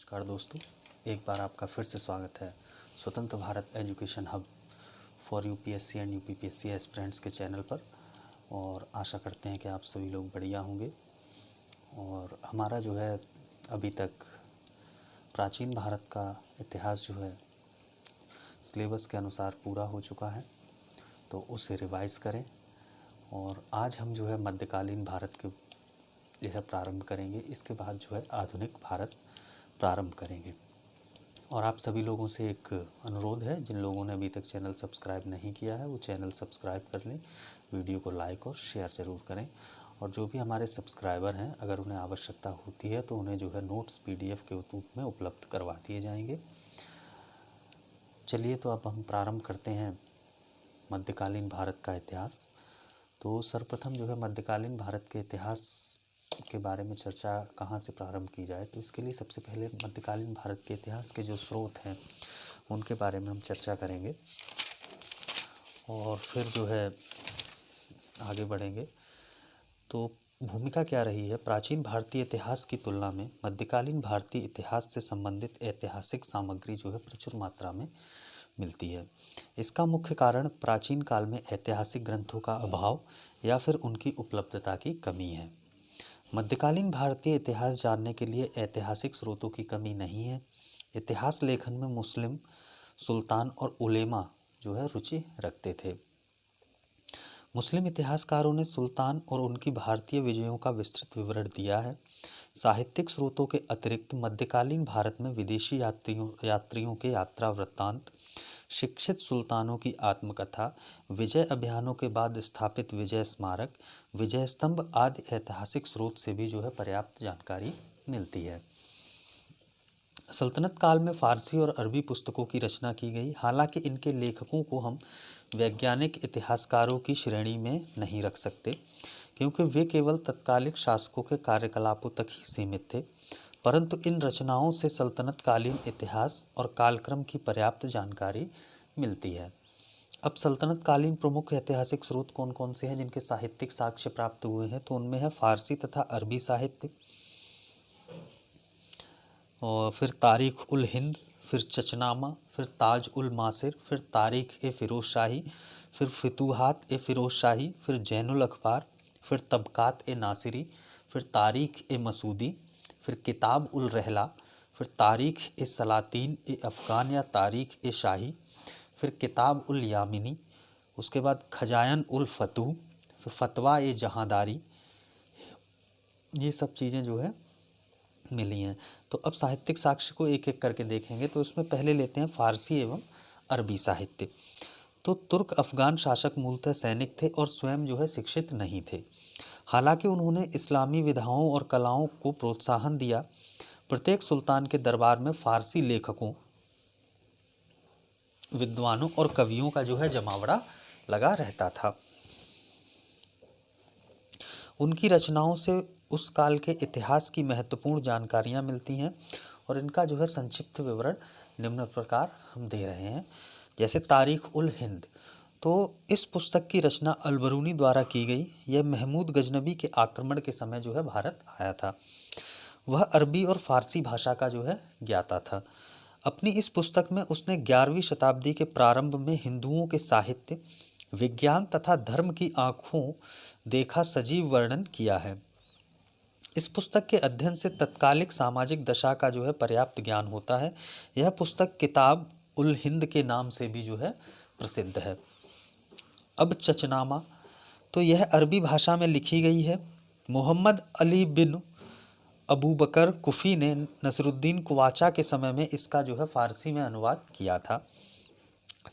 नमस्कार दोस्तों, एक बार आपका फिर से स्वागत है स्वतंत्र Bharat education hub for UPSC and UPPSC aspirants के चैनल पर। और आशा करते हैं कि आप सभी लोग बढ़िया होंगे। और हमारा जो है अभी तक प्राचीन भारत का इतिहास जो है सिलेबस के अनुसार पूरा हो चुका है, तो उसे रिवाइज़ करें। और आज हम जो है मध्यकालीन भारत के यह प्रारंभ करेंगे। इसके बाद जो है आधुनिक भारत प्रारंभ करेंगे। और आप सभी लोगों से एक अनुरोध है, जिन लोगों ने अभी तक चैनल सब्सक्राइब नहीं किया है वो चैनल सब्सक्राइब कर लें, वीडियो को लाइक और शेयर ज़रूर करें। और जो भी हमारे सब्सक्राइबर हैं, अगर उन्हें आवश्यकता होती है तो उन्हें जो है नोट्स PDF के रूप में उपलब्ध करवा दिए जाएंगे। चलिए, तो अब हम प्रारंभ करते हैं मध्यकालीन भारत का इतिहास। तो सर्वप्रथम जो है मध्यकालीन भारत के इतिहास के बारे में चर्चा कहाँ से प्रारंभ की जाए, तो इसके लिए सबसे पहले मध्यकालीन भारत के इतिहास के जो स्रोत हैं उनके बारे में हम चर्चा करेंगे और फिर जो है आगे बढ़ेंगे। तो भूमिका क्या रही है? प्राचीन भारतीय इतिहास की तुलना में मध्यकालीन भारतीय इतिहास से संबंधित ऐतिहासिक सामग्री जो है प्रचुर मात्रा में मिलती है। इसका मुख्य कारण प्राचीन काल में ऐतिहासिक ग्रंथों का अभाव या फिर उनकी उपलब्धता की कमी है। मध्यकालीन भारतीय इतिहास जानने के लिए ऐतिहासिक स्रोतों की कमी नहीं है। इतिहास लेखन में मुस्लिम सुल्तान और उलेमा जो है रुचि रखते थे। मुस्लिम इतिहासकारों ने सुल्तान और उनकी भारतीय विजयों का विस्तृत विवरण दिया है। साहित्यिक स्रोतों के अतिरिक्त मध्यकालीन भारत में विदेशी यात्रियों के यात्रा वृत्तांत, शिक्षित सुल्तानों की आत्मकथा, विजय अभियानों के बाद स्थापित विजय स्मारक, विजय स्तंभ आदि ऐतिहासिक स्रोत से भी जो है पर्याप्त जानकारी मिलती है। सल्तनत काल में फारसी और अरबी पुस्तकों की रचना की गई। हालांकि इनके लेखकों को हम वैज्ञानिक इतिहासकारों की श्रेणी में नहीं रख सकते, क्योंकि वे केवल तत्कालिक शासकों के कार्यकलापों तक ही सीमित थे। परंतु इन रचनाओं से सल्तनत कालीन इतिहास और कालक्रम की पर्याप्त जानकारी मिलती है। अब सल्तनत कालीन प्रमुख ऐतिहासिक स्रोत कौन कौन से हैं जिनके साहित्यिक साक्ष्य प्राप्त हुए हैं? तो उनमें है फारसी तथा अरबी साहित्य, और फिर तारीख उल हिंद, फिर चचनामा, फिर ताज उल मासिर, फिर तारीख ए फ़िरोज़ शाही, फिर फितूहात ए फ़िरोज़ शाही, फिर जैनुल अखबार, फिर तबकात ए नासिरी, फिर तारीख ए मसूदी, फिर किताब उल रहला, फिर तारीख ए सलातीन ए अफ़गान या तारीख ए शाही, फिर किताब उल यामिनी, उसके बाद खजायन उल फतूह, फिर फतवा ए जहांदारी। ये सब चीज़ें जो है मिली हैं। तो अब साहित्यिक साक्ष्य को एक एक करके देखेंगे। तो इसमें पहले लेते हैं फारसी एवं अरबी साहित्य। तो तुर्क अफ़गान शासक मूलतः सैनिक थे और स्वयं जो है शिक्षित नहीं थे। हालांकि उन्होंने इस्लामी विधाओं और कलाओं को प्रोत्साहन दिया। प्रत्येक सुल्तान के दरबार में फारसी लेखकों, विद्वानों और कवियों का जो है जमावड़ा लगा रहता था। उनकी रचनाओं से उस काल के इतिहास की महत्वपूर्ण जानकारियाँ मिलती हैं और इनका जो है संक्षिप्त विवरण निम्न प्रकार हम दे रहे हैं। जैसे तारीख उल हिंद, तो इस पुस्तक की रचना अलबरूनी द्वारा की गई। यह महमूद गजनबी के आक्रमण के समय जो है भारत आया था। वह अरबी और फारसी भाषा का जो है ज्ञाता था। अपनी इस पुस्तक में उसने 11वीं शताब्दी के प्रारंभ में हिंदुओं के साहित्य, विज्ञान तथा धर्म की आँखों देखा सजीव वर्णन किया है। इस पुस्तक के अध्ययन से तत्कालिक सामाजिक दशा का जो है पर्याप्त ज्ञान होता है। यह पुस्तक किताब उल हिंद के नाम से भी जो है प्रसिद्ध है। अब चचनामा, तो यह अरबी भाषा में लिखी गई है। मोहम्मद अली बिन अबू बकर कुफ़ी ने नसरुद्दीन कुवाचा के समय में इसका जो है फारसी में अनुवाद किया था।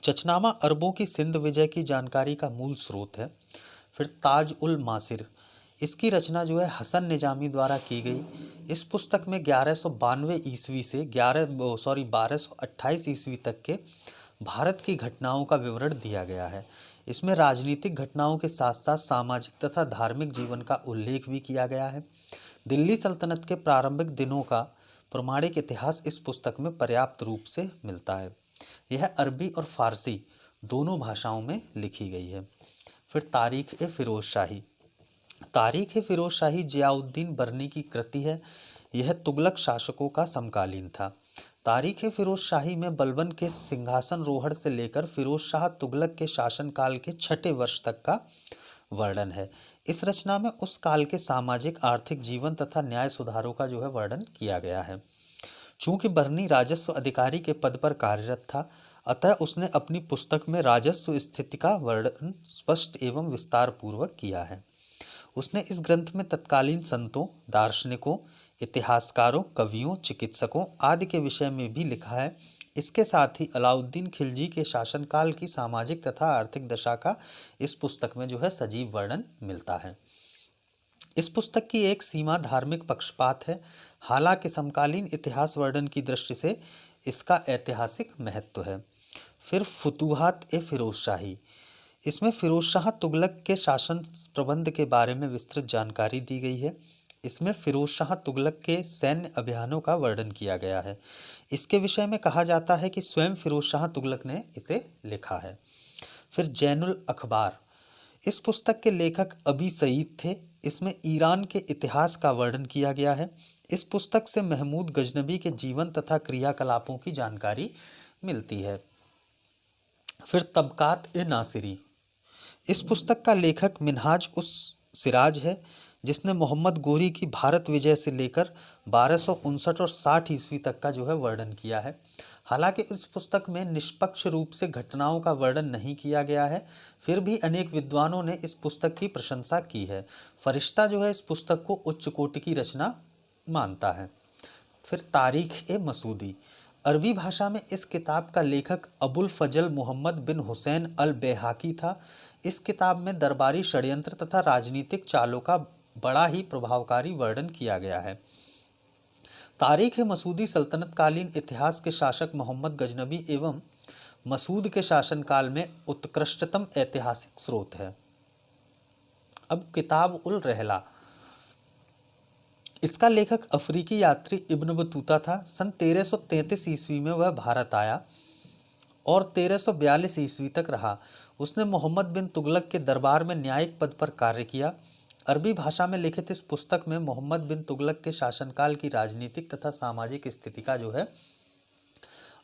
चचनामा अरबों की सिंध विजय की जानकारी का मूल स्रोत है। फिर ताज उल मासिर, इसकी रचना जो है हसन निजामी द्वारा की गई। इस पुस्तक में 1192 ईस्वी से 1228 ईस्वी तक के भारत की घटनाओं का विवरण दिया गया है। इसमें राजनीतिक घटनाओं के साथ साथ सामाजिक तथा धार्मिक जीवन का उल्लेख भी किया गया है। दिल्ली सल्तनत के प्रारंभिक दिनों का प्रमाणिक इतिहास इस पुस्तक में पर्याप्त रूप से मिलता है। यह अरबी और फारसी दोनों भाषाओं में लिखी गई है। फिर तारीख ए फ़िरोज़ शाही, तारीख ए फ़िरोज़ शाही जियाउद्दीन बरनी की कृति है। यह तुगलक शासकों का समकालीन था। तारीख फिरोज शाही में बलबन के सिंहासन रोहड़ से लेकर फिरोज शाह तुगलक के शासनकाल के 6ठे वर्ष तक का वर्णन है। इस रचना में उस काल के सामाजिक आर्थिक जीवन तथा न्याय सुधारों का जो है वर्णन किया गया है। चूंकि बर्नी राजस्व अधिकारी के पद पर कार्यरत था, अतः उसने अपनी पुस्तक में राजस्व स्थिति का वर्णन स्पष्ट एवं विस्तार पूर्वक किया है। उसने इस ग्रंथ में तत्कालीन संतों, दार्शनिकों, इतिहासकारों, कवियों, चिकित्सकों आदि के विषय में भी लिखा है। इसके साथ ही अलाउद्दीन खिलजी के शासनकाल की सामाजिक तथा आर्थिक दशा का इस पुस्तक में जो है सजीव वर्णन मिलता है। इस पुस्तक की एक सीमा धार्मिक पक्षपात है, हालांकि समकालीन इतिहास वर्णन की दृष्टि से इसका ऐतिहासिक महत्व है। फिर फुतूहात ए फिरोज शाही, इसमें फिरोज शाह तुगलक के शासन प्रबंध के बारे में विस्तृत जानकारी दी गई है। इसमें फिरोज शाह तुगलक के सैन्य अभियानों का वर्णन किया गया है। इसके विषय में कहा जाता है कि स्वयं फिरोज शाह तुगलक ने इसे लिखा है। फिर जैनुल अखबार, इस पुस्तक के लेखक अबी सईद थे। इसमें ईरान के इतिहास का वर्णन किया गया है। इस पुस्तक से महमूद गजनबी के जीवन तथा क्रियाकलापों की जानकारी मिलती है। फिर तबकात ए नासिरी, इस पुस्तक का लेखक मिनहाज उस सिराज है, जिसने मोहम्मद गोरी की भारत विजय से लेकर 1259 और 60 ईस्वी तक का जो है वर्णन किया है। हालांकि इस पुस्तक में निष्पक्ष रूप से घटनाओं का वर्णन नहीं किया गया है, फिर भी अनेक विद्वानों ने इस पुस्तक की प्रशंसा की है। फरिश्ता जो है इस पुस्तक को उच्च कोटि की रचना मानता है। फिर तारीख ए मसूदी, अरबी भाषा में इस किताब का लेखक अबुल फजल मोहम्मद बिन हुसैन अल बेहाकी था। इस किताब में दरबारी षड्यंत्र तथा राजनीतिक चालों का बड़ा ही प्रभावकारी वर्णन किया गया है। तारीख मसूदी सल्तनत कालीन इतिहास के शासक मोहम्मद गजनबी एवं मसूद के शासनकाल में उत्कृष्टतम ऐतिहासिक स्रोत है। अब किताब उल रहला, इसका लेखक अफ्रीकी यात्री इब्न बतूता था। सन 1333 ईस्वी में वह भारत आया और 1342 ईस्वी तक रहा। उसने मोहम्मद बिन तुगलक के दरबार में न्यायिक पद पर कार्य किया। अरबी भाषा में लिखित इस पुस्तक में मोहम्मद बिन तुगलक के शासनकाल की राजनीतिक तथा सामाजिक स्थिति का जो है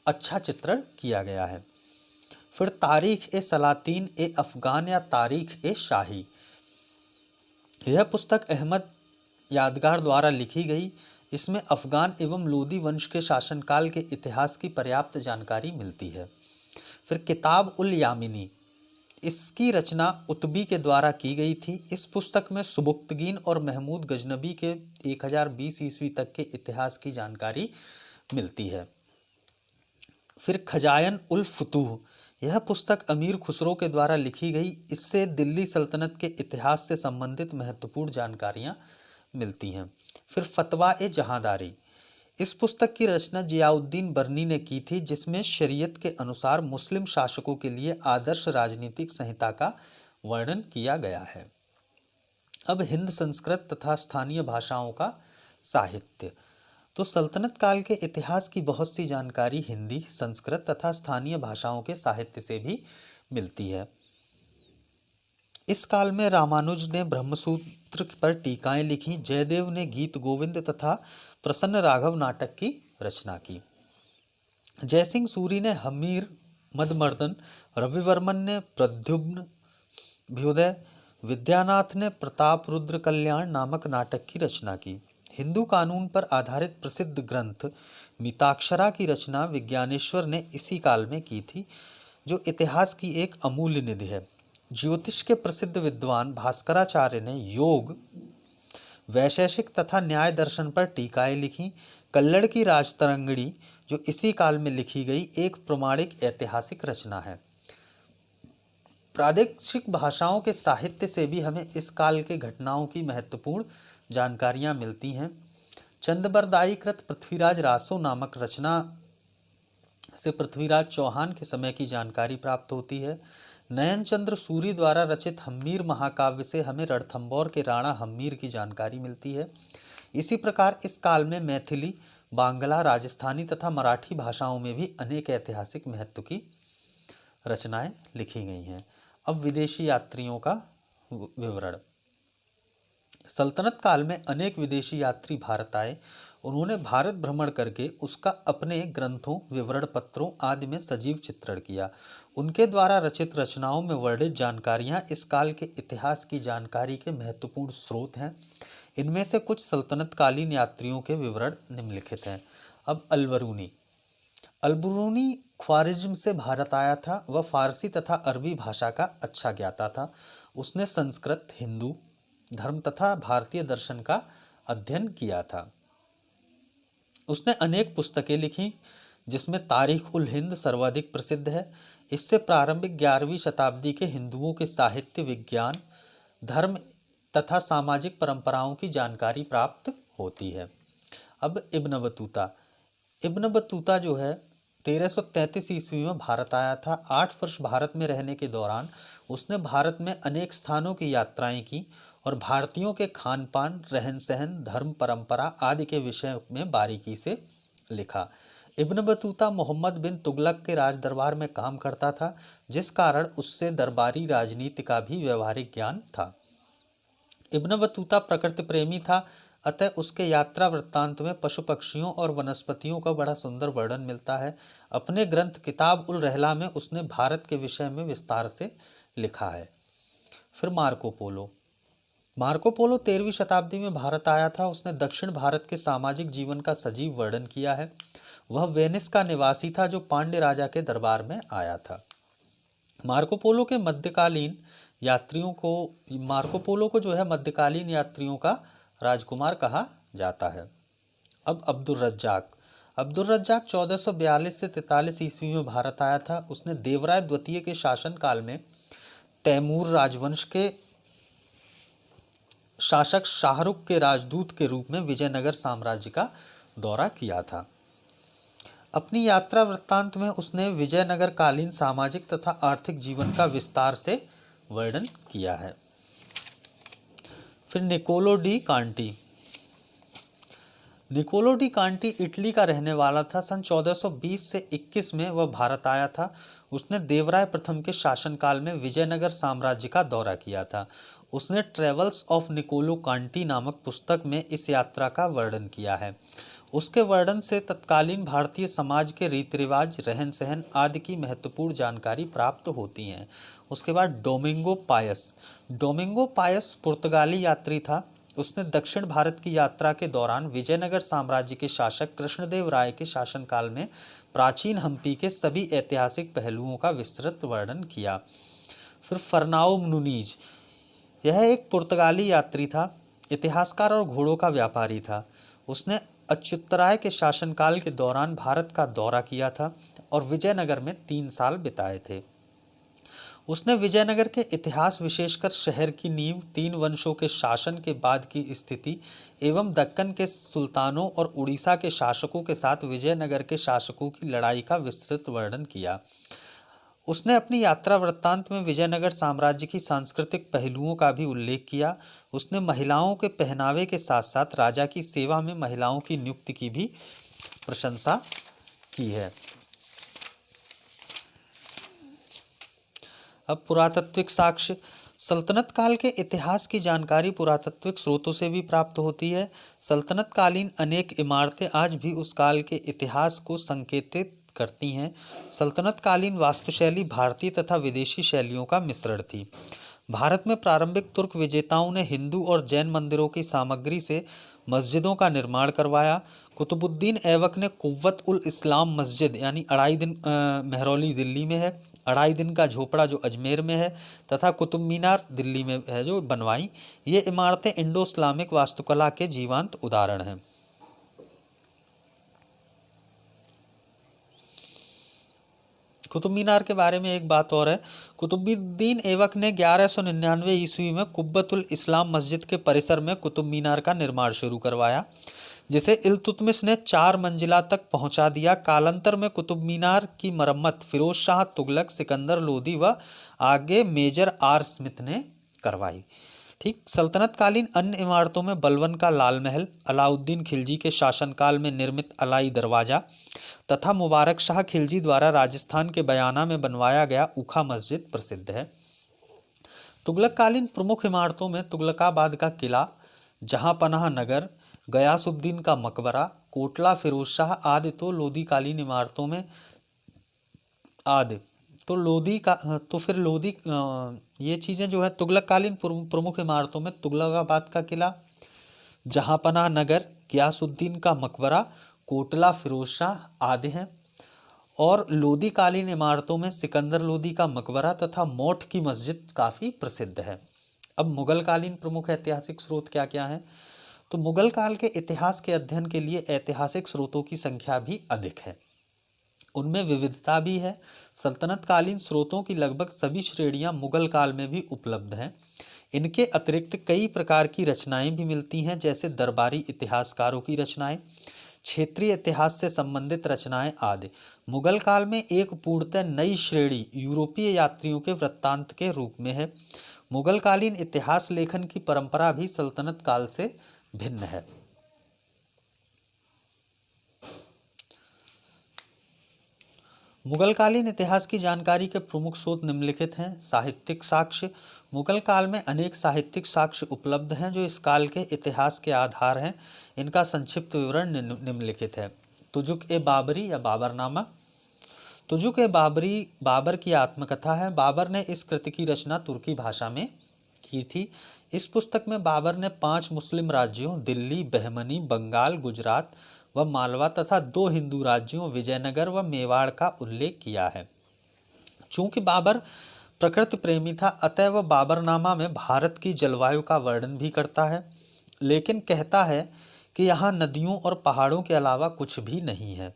अच्छा चित्रण किया गया है। फिर तारीख ए सलातीन ए अफगान या तारीख ए शाही, यह पुस्तक अहमद यादगार द्वारा लिखी गई। इसमें अफगान एवं लोदी वंश के शासनकाल के इतिहास की पर्याप्त जानकारी मिलती है। फिर किताब उल यामिनी, इसकी रचना उतबी के द्वारा की गई थी। इस पुस्तक में सुबुक्तगीन और महमूद गजनबी के 1020 ईस्वी तक के इतिहास की जानकारी मिलती है। फिर खजायन उल फुतूह, यह पुस्तक अमीर खुसरो के द्वारा लिखी गई। इससे दिल्ली सल्तनत के इतिहास से संबंधित महत्वपूर्ण जानकारियाँ मिलती हैं। फिर फतवा ए जहांदारी, इस पुस्तक की रचना जियाउद्दीन बर्नी ने की थी, जिसमें शरीयत के अनुसार मुस्लिम शासकों के लिए आदर्श राजनीतिक संहिता का वर्णन किया गया है। अब हिंद संस्कृत तथा स्थानीय भाषाओं का साहित्य, तो सल्तनत काल के इतिहास की बहुत सी जानकारी हिंदी, संस्कृत तथा स्थानीय भाषाओं के साहित्य से भी मिलती है। इस काल में रामानुज ने ब्रह्मसूत्र पर टीकाएं लिखी, जयदेव ने गीत गोविंद तथा प्रसन्न राघव नाटक की रचना की। जयसिंह सूरी ने हमीर मदमर्दन, रविवर्मन ने प्रद्युम्न भ्युदय, विद्यानाथ ने प्रताप रुद्र कल्याण नामक नाटक की रचना की। हिंदू कानून पर आधारित प्रसिद्ध ग्रंथ मिताक्षरा की रचना विज्ञानेश्वर ने इसी काल में की थी, जो इतिहास की एक अमूल्य निधि है। ज्योतिष के प्रसिद्ध विद्वान भास्कराचार्य ने योग, वैशेषिक तथा न्याय दर्शन पर टीकाएं लिखी। कल्लड़ की राजतरंगिणी, जो इसी काल में लिखी गई, एक प्रमाणिक ऐतिहासिक रचना है। प्रादेशिक भाषाओं के साहित्य से भी हमें इस काल के घटनाओं की महत्वपूर्ण जानकारियां मिलती हैं। चंदबरदाई कृत पृथ्वीराज रासो नामक रचना से पृथ्वीराज चौहान के समय की जानकारी प्राप्त होती है। नयन चंद्र सूरी द्वारा रचित हम्मीर महाकाव्य से हमें रणथंभौर के राणा हम्मीर की जानकारी मिलती है। इसी प्रकार इस काल में मैथिली, बांग्ला, राजस्थानी तथा मराठी भाषाओं में भी अनेक ऐतिहासिक महत्व की रचनाएं लिखी गई हैं। अब विदेशी यात्रियों का विवरण। सल्तनत काल में अनेक विदेशी यात्री भारत आए। उन्होंने भारत भ्रमण करके उसका अपने ग्रंथों, विवरण पत्रों आदि में सजीव चित्रण किया। उनके द्वारा रचित रचनाओं में वर्णित जानकारियां इस काल के इतिहास की जानकारी के महत्वपूर्ण स्रोत हैं। इनमें से कुछ सल्तनत कालीन यात्रियों के विवरण निम्नलिखित हैं। अब अलबरूनी अलबरूनी ख्वारिज्म से भारत आया था। वह फारसी तथा अरबी भाषा का अच्छा ज्ञाता था। उसने संस्कृत, हिंदू धर्म तथा भारतीय दर्शन का अध्ययन किया था। उसने अनेक पुस्तकें लिखी, जिसमें तारीख उल हिंद सर्वाधिक प्रसिद्ध है। इससे प्रारंभिक 11वीं शताब्दी के हिंदुओं के साहित्य, विज्ञान, धर्म तथा सामाजिक परंपराओं की जानकारी प्राप्त होती है। अब इब्न बतूता इब्न बतूता जो है 1333 ईस्वी में भारत आया था। 8 वर्ष भारत में रहने के दौरान उसने भारत में अनेक स्थानों की यात्राएं की और भारतीयों के खान पान, रहन सहन, धर्म, परंपरा आदि के विषय में बारीकी से लिखा। इब्न बतूता मोहम्मद बिन तुगलक के राज दरबार में काम करता था, जिस कारण उससे दरबारी राजनीति का भी व्यवहारिक ज्ञान था। इब्न बतूता प्रकृति प्रेमी था, अतः उसके यात्रा वृत्तांत में पशु पक्षियों और वनस्पतियों का बड़ा सुंदर वर्णन मिलता है। अपने ग्रंथ किताब उल रहला में उसने भारत के विषय में विस्तार से लिखा है। फिर मार्को पोलो 13वीं शताब्दी में भारत आया था। उसने दक्षिण भारत के सामाजिक जीवन का सजीव वर्णन किया है। वह वेनिस का निवासी था, जो पांड्य राजा के दरबार में आया था। मार्को पोलो को जो है मध्यकालीन यात्रियों का राजकुमार कहा जाता है। अब अब्दुल रज्जाक 1442 से 43 ईस्वी में भारत आया था। उसने देवराय द्वितीय के शासन काल में तैमूर राजवंश के शासक शाहरुख के राजदूत के रूप में विजयनगर साम्राज्य का दौरा किया था। अपनी यात्रा वृत्तांत में उसने विजयनगर कालीन सामाजिक तथा आर्थिक जीवन का विस्तार से वर्णन किया है। फिर निकोलो डी कांटी इटली का रहने वाला था। सन 1420 से 21 में वह भारत आया था। उसने देवराय प्रथम के शासनकाल में विजयनगर साम्राज्य का दौरा किया था। उसने ट्रेवल्स ऑफ निकोलो कांटी नामक पुस्तक में इस यात्रा का वर्णन किया है। उसके वर्णन से तत्कालीन भारतीय समाज के रीति रिवाज, रहन सहन आदि की महत्वपूर्ण जानकारी प्राप्त होती हैं। उसके बाद डोमिंगो पायस पुर्तगाली यात्री था। उसने दक्षिण भारत की यात्रा के दौरान विजयनगर साम्राज्य के शासक कृष्णदेव राय के शासनकाल में प्राचीन हम्पी के सभी ऐतिहासिक पहलुओं का विस्तृत वर्णन किया। फिर फर्नाओ नुनीज, यह एक पुर्तगाली यात्री था, इतिहासकार और घोड़ों का व्यापारी था। उसने अच्युतराय के शासनकाल के दौरान भारत का दौरा किया था और विजयनगर में 3 साल बिताए थे। उसने विजयनगर के इतिहास, विशेषकर शहर की नींव, 3 वंशों के शासन के बाद की स्थिति एवं दक्कन के सुल्तानों और उड़ीसा के शासकों के साथ विजयनगर के शासकों की लड़ाई का विस्तृत वर्णन किया। उसने अपनी यात्रा वृत्तांत में विजयनगर साम्राज्य की सांस्कृतिक पहलुओं का भी उल्लेख किया। उसने महिलाओं के पहनावे के साथ साथ राजा की सेवा में महिलाओं की नियुक्ति की भी प्रशंसा की है। अब पुरातात्विक साक्ष्य। सल्तनत काल के इतिहास की जानकारी पुरातात्विक स्रोतों से भी प्राप्त होती है। सल्तनत कालीन अनेक इमारतें आज भी उस काल के इतिहास को संकेतित करती हैं। सल्तनत कालीन वास्तुशैली भारतीय तथा विदेशी शैलियों का मिश्रण थी। भारत में प्रारंभिक तुर्क विजेताओं ने हिंदू और जैन मंदिरों की सामग्री से मस्जिदों का निर्माण करवाया। कुतुबुद्दीन ऐबक ने कुव्वत उल इस्लाम मस्जिद यानी 2.5 दिन मेहरौली दिल्ली में है, 2.5 दिन का झोपड़ा जो अजमेर में है तथा कुतुब मीनार दिल्ली में है जो बनवाई। ये इमारतें इंडो इस्लामिक वास्तुकला के जीवंत उदाहरण हैं। कुतुब मीनार के बारे में एक बात और है। कुतुबुद्दीन ऐबक ने 1199 ईस्वी में कुब्बतुल इस्लाम मस्जिद के परिसर में कुतुब मीनार का निर्माण शुरू करवाया, जिसे इल्तुतमिश ने 4 मंजिला तक पहुंचा दिया। कालांतर में कुतुब मीनार की मरम्मत फिरोज शाह तुगलक, सिकंदर लोदी व आगे मेजर आर स्मिथ ने करवाई। ठीक। सल्तनत कालीन अन्य इमारतों में बलवन का लाल महल, अलाउद्दीन खिलजी के शासनकाल में निर्मित अलाई दरवाजा तथा मुबारक शाह खिलजी द्वारा राजस्थान के बयाना में बनवाया गया ऊखा मस्जिद प्रसिद्ध है। तुगलक कालीन प्रमुख इमारतों में तुगलकाबाद का किला, जहाँपनाह नगर, गयासुद्दीन का मकबरा, कोटला फिरोज शाह आदि तो लोधी कालीन इमारतों में आदि तो लोधी का तो फिर लोधी ये चीज़ें जो है तुगलक कालीन प्रमुख इमारतों में तुगलकाबाद का किला, जहाँपनाह नगर, गयासुद्दीन का मकबरा, कोटला फिरोज शाह आदि हैं। और लोधी कालीन इमारतों में सिकंदर लोधी का मकबरा तथा मोठ की मस्जिद काफ़ी प्रसिद्ध है। अब मुगल कालीन प्रमुख ऐतिहासिक स्रोत क्या क्या हैं? तो मुगल काल के इतिहास के अध्ययन के लिए ऐतिहासिक स्रोतों की संख्या भी अधिक है, उनमें विविधता भी है। सल्तनत कालीन स्रोतों की लगभग सभी श्रेणियां मुगल काल में भी उपलब्ध हैं। इनके अतिरिक्त कई प्रकार की रचनाएं भी मिलती हैं, जैसे दरबारी इतिहासकारों की रचनाएं, क्षेत्रीय इतिहास से संबंधित रचनाएं आदि। मुगल काल में एक पूर्णतः नई श्रेणी यूरोपीय यात्रियों के वृत्तांत के रूप में है। मुगल कालीन इतिहास लेखन की परंपरा भी सल्तनत काल से भिन्न है। मुगल कालीन इतिहास की जानकारी के प्रमुख स्रोत निम्नलिखित हैं। साहित्यिक साक्ष्य। मुगल काल में अनेक साहित्यिक साक्ष्य उपलब्ध हैं जो इस काल के इतिहास के आधार हैं। इनका संक्षिप्त विवरण निम्नलिखित है। तुजुक ए बाबरी या बाबरनामा। तुजुक ए बाबरी बाबर की आत्मकथा है। बाबर ने इस कृति की रचना तुर्की भाषा में की थी। इस पुस्तक में बाबर ने 5 मुस्लिम राज्यों दिल्ली, बहमनी, बंगाल, गुजरात व मालवा तथा 2 हिंदू राज्यों विजयनगर व मेवाड़ का उल्लेख किया है। चूंकि बाबर प्रकृति प्रेमी था, अतः वह बाबरनामा में भारत की जलवायु का वर्णन भी करता है, लेकिन कहता है कि यहाँ नदियों और पहाड़ों के अलावा कुछ भी नहीं है।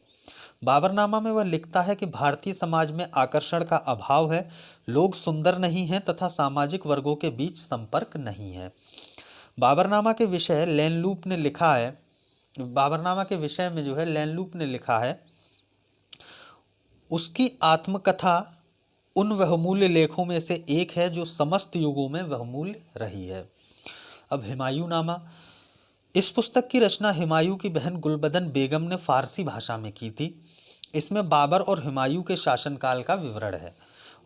बाबरनामा में वह लिखता है कि भारतीय समाज में आकर्षण का अभाव है, लोग सुंदर नहीं हैं तथा सामाजिक वर्गों के बीच संपर्क नहीं है। बाबरनामा के विषय लेनलूप ने लिखा है बाबरनामा के विषय में जो है लेनलूप ने लिखा है, उसकी आत्मकथा उन बहुमूल्य लेखों में से एक है जो समस्त युगों में बहुमूल्य रही है। अब हुमायूं नामा। इस पुस्तक की रचना हुमायूं की बहन गुलबदन बेगम ने फारसी भाषा में की थी। इसमें बाबर और हुमायूं के शासनकाल का विवरण है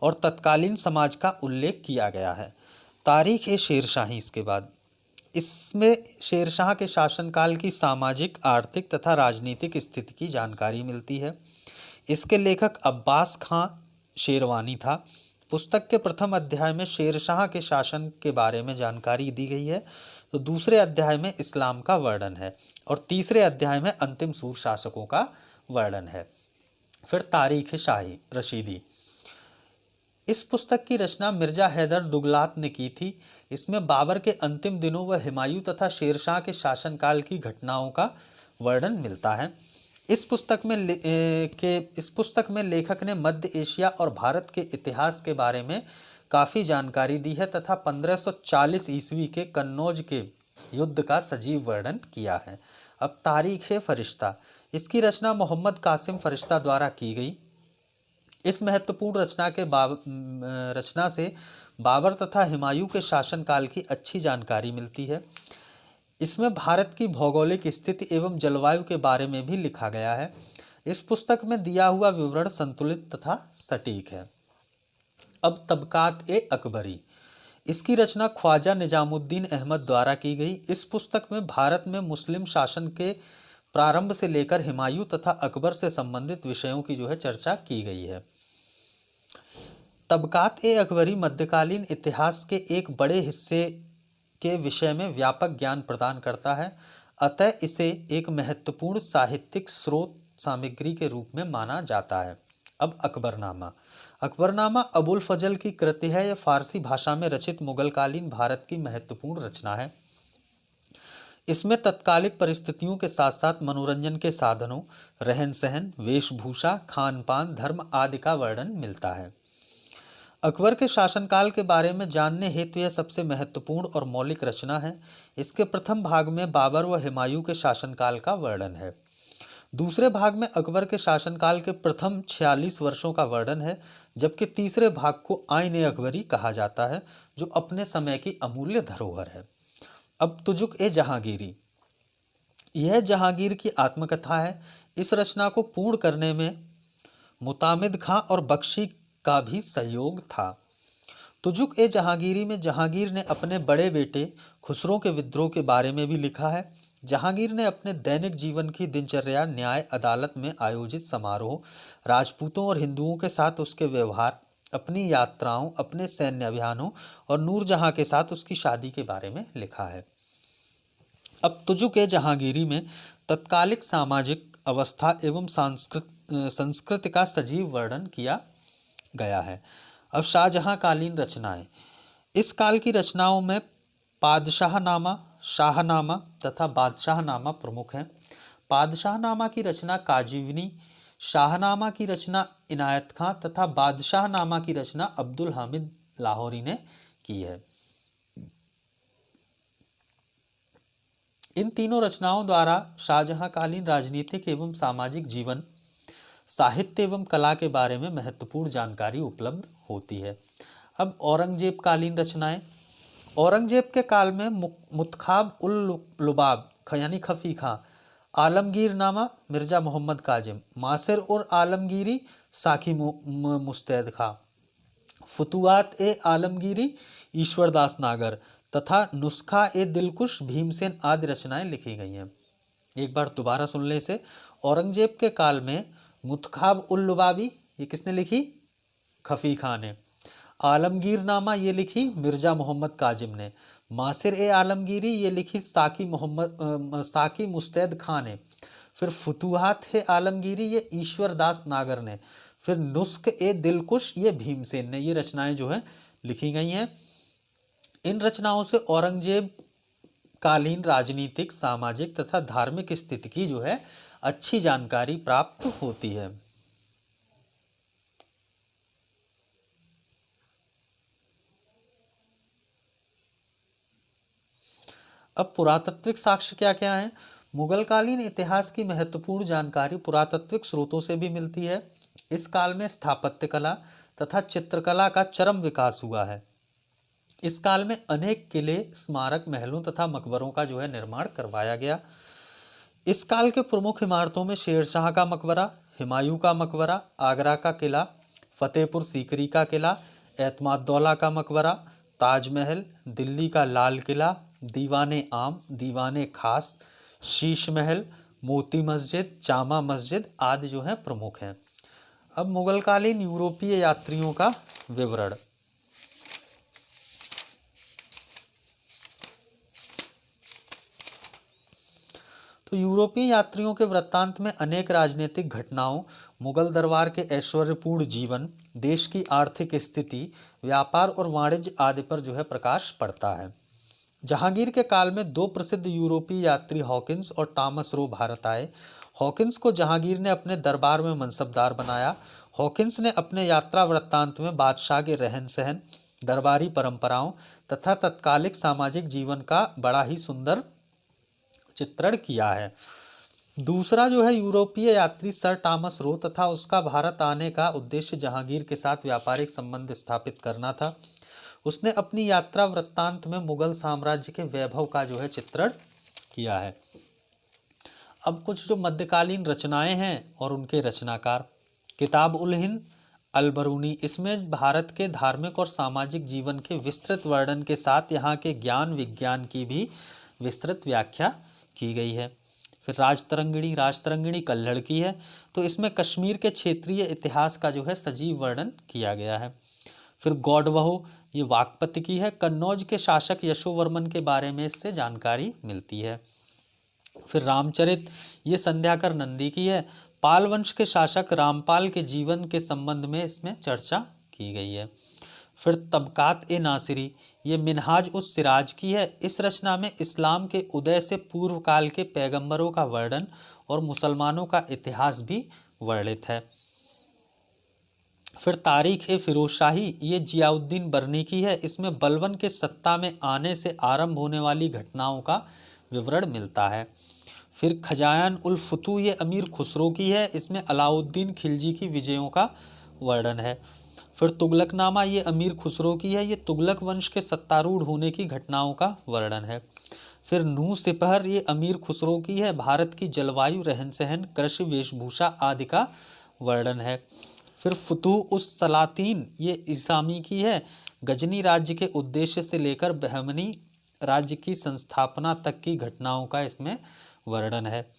और तत्कालीन समाज का उल्लेख किया गया है। तारीख ए शेरशाही। इसके बाद इसमें शेरशाह के शासनकाल की सामाजिक, आर्थिक तथा राजनीतिक स्थिति की जानकारी मिलती है। इसके लेखक अब्बास खां शेरवानी था। पुस्तक के प्रथम अध्याय में शेरशाह के शासन के बारे में जानकारी दी गई है, तो दूसरे अध्याय में इस्लाम का वर्णन है और तीसरे अध्याय में अंतिम सूर शासकों का वर्णन है। फिर तारीख शाही रशीदी। इस पुस्तक की रचना मिर्जा हैदर दुगलात ने की थी। इसमें बाबर के अंतिम दिनों व हुमायूं तथा शेरशाह के शासनकाल की घटनाओं का वर्णन मिलता है। इस पुस्तक में लेखक ने मध्य एशिया और भारत के इतिहास के बारे में काफ़ी जानकारी दी है तथा 1540 ईस्वी के कन्नौज के युद्ध का सजीव वर्णन किया है। अब तारीख फरिश्ता। इसकी रचना मोहम्मद कासिम फरिश्ता द्वारा की गई। इस महत्वपूर्ण रचना से बाबर तथा हुमायूं के शासनकाल की अच्छी जानकारी मिलती है। इसमें भारत की भौगोलिक स्थिति एवं जलवायु के बारे में भी लिखा गया है। इस पुस्तक में दिया हुआ विवरण संतुलित तथा सटीक है। अब तबकात ए अकबरी। इसकी रचना ख्वाजा निजामुद्दीन अहमद द्वारा की गई। इस पुस्तक में भारत में मुस्लिम शासन के प्रारंभ से लेकर हुमायूं तथा अकबर से संबंधित विषयों की जो है चर्चा की गई है। तबकात ए अकबरी मध्यकालीन इतिहास के एक बड़े हिस्से के विषय में व्यापक ज्ञान प्रदान करता है, अतः इसे एक महत्वपूर्ण साहित्यिक स्रोत सामग्री के रूप में माना जाता है। अब अकबरनामा। अकबरनामा अबुल फजल की कृति है। यह फारसी भाषा में रचित मुगलकालीन भारत की महत्वपूर्ण रचना है। इसमें तत्कालिक परिस्थितियों के साथ साथ मनोरंजन के साधनों, रहन सहन, वेशभूषा, खान पान, धर्म आदि का वर्णन मिलता है। अकबर के शासनकाल के बारे में जानने हेतु यह सबसे महत्वपूर्ण और मौलिक रचना है। इसके प्रथम भाग में बाबर व हुमायूं के शासनकाल का वर्णन है। दूसरे भाग में अकबर के शासनकाल के प्रथम 46 वर्षों का वर्णन है, जबकि तीसरे भाग को आईन अकबरी कहा जाता है, जो अपने समय की अमूल्य धरोहर है। अब तुजुक ए जहांगीरी। यह जहांगीर की आत्मकथा है। इस रचना को पूर्ण करने में मुतामिद खां और बख्शी का भी सहयोग था। तुजुक ए जहांगीरी में जहांगीर ने अपने बड़े बेटे खुसरो के विद्रोह के बारे में भी लिखा है। जहांगीर ने अपने दैनिक जीवन की दिनचर्या, न्याय अदालत में आयोजित समारोह, राजपूतों और हिंदुओं के साथ उसके व्यवहार, अपनी यात्राओं, अपने सैन्य अभियानों और नूरजहां के साथ उसकी शादी के बारे में लिखा है। अब तुजुक ए जहांगीरी में तत्कालिक सामाजिक अवस्था एवं संस्कृति का सजीव वर्णन किया गया है। अब शाहजहां कालीन रचनाएं। इस काल की रचनाओं में पादशाहनामा, शाहनामा तथा बादशाहनामा प्रमुख हैं। पादशाहनामा की रचना काजीवनी, शाहनामा की रचना इनायत खां तथा बादशाहनामा की रचना अब्दुल हामिद लाहौरी ने की है। इन तीनों रचनाओं द्वारा शाहजहां कालीन राजनीतिक एवं सामाजिक जीवन, साहित्य एवं कला के बारे में महत्वपूर्ण जानकारी उपलब्ध होती है। अब औरंगजेब कालीन रचनाएं। औरंगजेब के काल में मुत्खाब उल लुबाब यानी खफी खां, आलमगीर नामा मिर्जा मोहम्मद काजिम, मासिर और आलमगीरी साखी मुस्तैद खां, फुतुआत ए आलमगीरी ईश्वरदास नागर तथा नुस्खा ए दिलकुश भीमसेन आदि रचनाएं लिखी गई हैं। एक बार दोबारा सुन ले इसे। औरंगजेब के काल में मुत्खाब उल लुबाबी, ये किसने लिखी? खफी खां ने। आलमगीर नामा ये लिखी मिर्जा मोहम्मद काजिम ने। मासिर ए आलमगीरी ये लिखी साकी मुस्तैद खां ने। फिर फुतुहात ए आलमगीरी ये ईश्वरदास नागर ने। फिर नुस्ख ए दिलकुश ये भीमसेन ने। ये रचनाएं जो है लिखी गई हैं। इन रचनाओं से औरंगजेब कालीन राजनीतिक, सामाजिक तथा धार्मिक स्थिति की जो है अच्छी जानकारी प्राप्त होती है। अब पुरातात्विक साक्ष्य क्या क्या हैं? मुगलकालीन इतिहास की महत्वपूर्ण जानकारी पुरातात्विक स्रोतों से भी मिलती है। इस काल में स्थापत्य कला तथा चित्रकला का चरम विकास हुआ है। इस काल में अनेक किले, स्मारक, महलों तथा मकबरों का जो है निर्माण करवाया गया। इस काल के प्रमुख इमारतों में शेरशाह का मकबरा, हुमायूं का मकबरा, आगरा का किला, फतेहपुर सीकरी का किला, एतमादौला का मकबरा, ताजमहल, दिल्ली का लाल किला, दीवाने आम, दीवाने खास, शीश महल, मोती मस्जिद, जामा मस्जिद आदि जो है प्रमुख हैं। अब मुगलकालीन यूरोपीय यात्रियों का विवरण। तो यूरोपीय यात्रियों के वृत्तांत में अनेक राजनीतिक घटनाओं, मुगल दरबार के ऐश्वर्यपूर्ण जीवन, देश की आर्थिक स्थिति, व्यापार और वाणिज्य आदि पर जो है प्रकाश पड़ता है। जहांगीर के काल में दो प्रसिद्ध यूरोपीय यात्री हॉकिंस और टॉमस रो भारत आए। हॉकिंस को जहांगीर ने अपने दरबार में मनसबदार बनाया। हॉकिंस ने अपने यात्रा वृत्तांत में बादशाह के रहन सहन, दरबारी परंपराओं तथा तत्कालिक सामाजिक जीवन का बड़ा ही सुंदर चित्रण किया है। दूसरा जो है यूरोपीय यात्री सर टॉमस रो तथा उसका भारत आने का उद्देश्य जहांगीर के साथ व्यापारिक संबंध स्थापित करना था। उसने अपनी यात्रा वृत्तांत में मुगल साम्राज्य के वैभव का जो है चित्रण किया है। अब कुछ जो मध्यकालीन रचनाएं हैं और उनके रचनाकार। किताब उल हिंद अलबरूनी, इसमें भारत के धार्मिक और सामाजिक जीवन के विस्तृत वर्णन के साथ यहाँ के ज्ञान विज्ञान की भी विस्तृत व्याख्या की गई है। फिर राजतरंगिणी कल्हड़ की है, तो इसमें कश्मीर के क्षेत्रीय इतिहास का जो है सजीव वर्णन किया गया है। फिर गौडवहु ये वाकपति की है। कन्नौज के शासक यशोवर्मन के बारे में इससे जानकारी मिलती है। फिर रामचरित ये संध्याकर नंदी की है। पाल वंश के शासक रामपाल के जीवन के संबंध में इसमें चर्चा की गई है। फिर तबकात ए नासिरी ये मिनहाज उस सिराज की है। इस रचना में इस्लाम के उदय से पूर्व काल के पैगंबरों का वर्णन और मुसलमानों का इतिहास भी वर्णित है। फिर तारीख ए फिरोजशाही ये जियाउद्दीन बरनी की है। इसमें बलबन के सत्ता में आने से आरंभ होने वाली घटनाओं का विवरण मिलता है। फिर खजायान उल फुतू ये अमीर खुसरो की है। इसमें अलाउद्दीन खिलजी की विजयों का वर्णन है। फिर तुगलकनामा ये अमीर खुसरो की है। ये तुगलक वंश के सत्तारूढ़ होने की घटनाओं का वर्णन है। फिर नूह सिपहर ये अमीर खुसरो की है। भारत की जलवायु, रहन सहन, कृषि, वेशभूषा आदि का वर्णन है। फिर फुतूह उस सलातीन ये इसामी की है। गजनी राज्य के उद्देश्य से लेकर बहमनी राज्य की संस्थापना तक की घटनाओं का इसमें वर्णन है।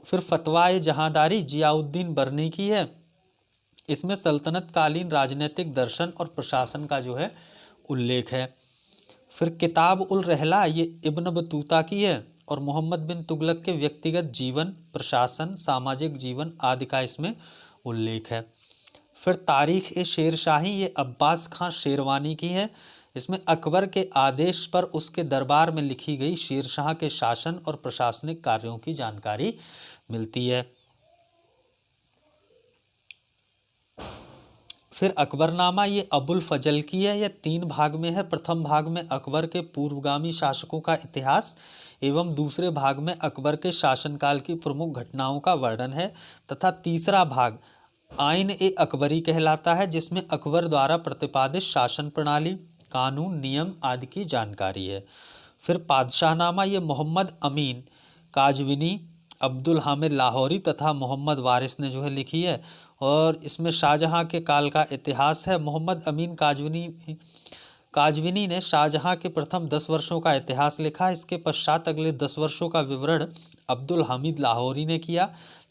फिर फतवाए जहांदारी जियाउद्दीन बर्नी की है। इसमें सल्तनत कालीन राजनीतिक दर्शन और प्रशासन का जो है उल्लेख है। फिर किताब उल रहला ये इब्न बतूता की है और मोहम्मद बिन तुगलक के व्यक्तिगत जीवन, प्रशासन, सामाजिक जीवन आदि का इसमें उल्लेख है। फिर तारीख ए शेरशाही ये अब्बास खां शेरवानी की है। इसमें अकबर के आदेश पर उसके दरबार में लिखी गई शेरशाह के शासन और प्रशासनिक कार्यों की जानकारी मिलती है। फिर अकबरनामा ये अबुल फजल की है। यह 3 भाग में है। प्रथम भाग में अकबर के पूर्वगामी शासकों का इतिहास एवं दूसरे भाग में अकबर के शासनकाल की प्रमुख घटनाओं का वर्णन है तथा तीसरा भाग आइन ए अकबरी कहलाता है, जिसमें अकबर द्वारा प्रतिपादित शासन प्रणाली, कानून, नियम आदि की जानकारी है। फिर पादशाहनामा ये मोहम्मद अमीन काजविनी, अब्दुल हामिद लाहौरी तथा मोहम्मद वारिस ने जो है लिखी है और इसमें शाहजहां के काल का इतिहास है। मोहम्मद अमीन काजविनी ने शाहजहां के प्रथम 10 वर्षों का इतिहास लिखा। इसके पश्चात अगले 10 वर्षों का विवरण अब्दुल हामिद लाहौरी ने किया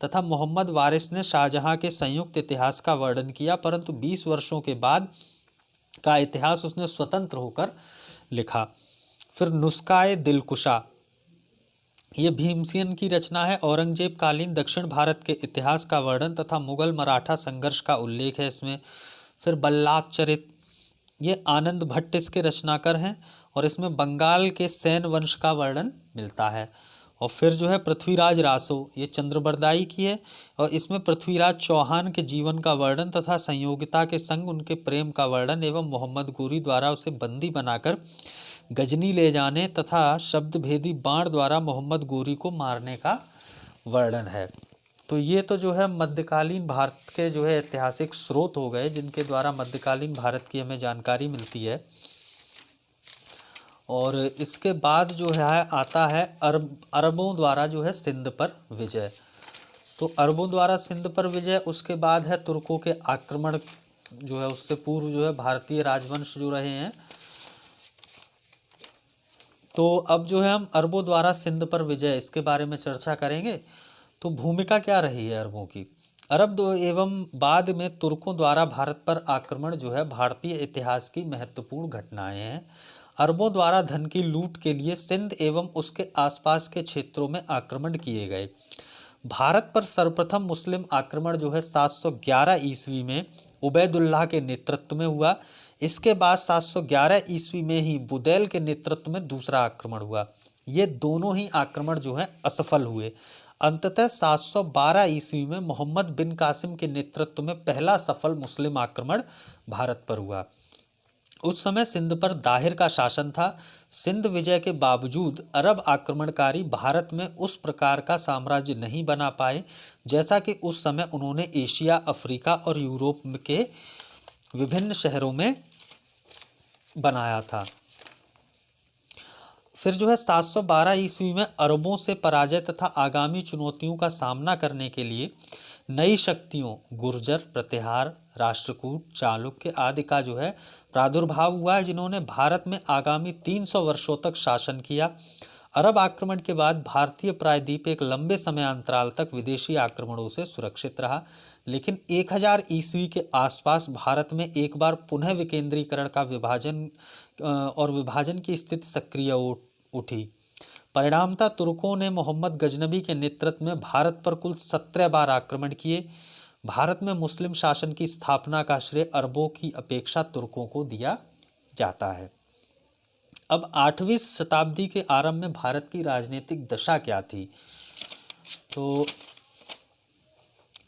तथा मोहम्मद वारिस ने शाहजहां के संयुक्त इतिहास का वर्णन किया, परंतु 20 वर्षों के बाद का इतिहास उसने स्वतंत्र होकर लिखा। फिर नुस्खाए दिलकुशा ये भीमसेन की रचना है। औरंगजेब कालीन दक्षिण भारत के इतिहास का वर्णन तथा मुगल मराठा संघर्ष का उल्लेख है इसमें। फिर बल्लात चरित ये आनंद भट्ट इसके रचनाकार हैं और इसमें बंगाल के सैन वंश का वर्णन मिलता है। और फिर जो है पृथ्वीराज रासो ये चंद्रबरदाई की है और इसमें पृथ्वीराज चौहान के जीवन का वर्णन तथा संयोगिता के संग उनके प्रेम का वर्णन एवं मोहम्मद गोरी द्वारा उसे बंदी बनाकर गजनी ले जाने तथा शब्द भेदी बाण द्वारा मोहम्मद गोरी को मारने का वर्णन है। तो ये तो जो है मध्यकालीन भारत के जो है ऐतिहासिक स्रोत हो गए जिनके द्वारा मध्यकालीन भारत की हमें जानकारी मिलती है। और इसके बाद जो है आता है अरबों द्वारा जो है सिंध पर विजय। तो अरबों द्वारा सिंध पर विजय, उसके बाद है तुर्कों के आक्रमण जो है, उससे पूर्व जो है भारतीय राजवंश जो रहे हैं। तो अब जो है हम अरबों द्वारा सिंध पर विजय इसके बारे में चर्चा करेंगे। तो भूमिका क्या रही है अरबों की। अरब एवं बाद में तुर्कों द्वारा भारत पर आक्रमण जो है भारतीय इतिहास की महत्वपूर्ण घटनाएं हैं। अरबों द्वारा धन की लूट के लिए सिंध एवं उसके आसपास के क्षेत्रों में आक्रमण किए गए। भारत पर सर्वप्रथम मुस्लिम आक्रमण जो है 711 ईस्वी में उबैदुल्लाह के नेतृत्व में हुआ। इसके बाद 711 ईस्वी में ही बुदैल के नेतृत्व में दूसरा आक्रमण हुआ। ये दोनों ही आक्रमण जो है असफल हुए। अंततः 712 ईस्वी में मोहम्मद बिन कासिम के नेतृत्व में पहला सफल मुस्लिम आक्रमण भारत पर हुआ। उस समय सिंध पर दाहिर का शासन था। सिंध विजय के बावजूद अरब आक्रमणकारी भारत में उस प्रकार का साम्राज्य नहीं बना पाए जैसा कि उस समय उन्होंने एशिया, अफ्रीका और यूरोप के विभिन्न शहरों में बनाया था। फिर जो है 712 ईस्वी में अरबों से पराजय तथा आगामी चुनौतियों का सामना करने के लिए नई शक्तियों गुर्जर, प्रतिहार, राष्ट्रकूट, चालुक्य आदि का जो है प्रादुर्भाव हुआ है, जिन्होंने भारत में आगामी 300 वर्षों तक शासन किया। अरब आक्रमण के बाद भारतीय प्रायद्वीप एक लंबे समय अंतराल तक विदेशी आक्रमणों से सुरक्षित रहा, लेकिन 1000 ईस्वी के आसपास भारत में एक बार पुनः विकेंद्रीकरण का विभाजन की स्थिति सक्रिय उठी। परिणामतः तुर्कों ने मोहम्मद गजनबी के नेतृत्व में भारत पर कुल 17 बार आक्रमण किए। भारत में मुस्लिम शासन की स्थापना का श्रेय अरबों की अपेक्षा तुर्कों को दिया जाता है। अब 8वीं शताब्दी के आरंभ में भारत की राजनीतिक दशा क्या थी। तो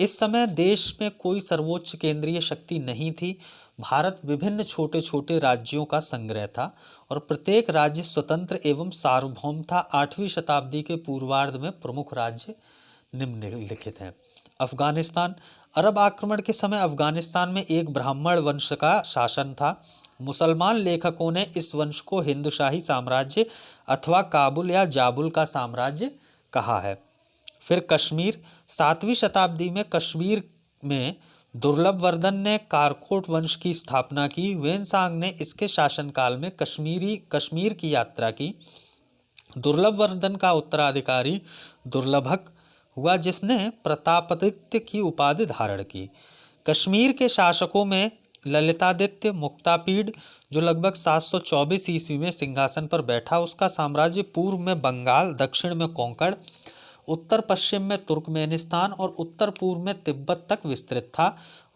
इस समय देश में कोई सर्वोच्च केंद्रीय शक्ति नहीं थी। भारत विभिन्न छोटे छोटे राज्यों का संग्रह था और प्रत्येक राज्य स्वतंत्र एवं सार्वभौम था। 8वीं शताब्दी के पूर्वार्ध में प्रमुख राज्य निम्नलिखित हैं। अफगानिस्तान। अरब आक्रमण के समय अफगानिस्तान में एक ब्राह्मण वंश का शासन था। मुसलमान लेखकों ने इस वंश को हिंदुशाही साम्राज्य अथवा काबुल या जाबुल का साम्राज्य कहा है। फिर कश्मीर। 7वीं शताब्दी में कश्मीर में दुर्लभवर्धन ने कारकोट वंश की स्थापना की। वेनसांग ने इसके शासनकाल में कश्मीर की यात्रा की। दुर्लभवर्धन का उत्तराधिकारी दुर्लभक हुआ, जिसने प्रतापादित्य की उपाधि धारण की। कश्मीर के शासकों में ललितादित्य मुक्तापीड, जो लगभग 724 ईस्वी में सिंहासन पर बैठा, उसका साम्राज्य पूर्व में बंगाल, दक्षिण में कोंकण, उत्तर पश्चिम में तुर्कमेनिस्तान और उत्तर पूर्व में तिब्बत तक विस्तृत था।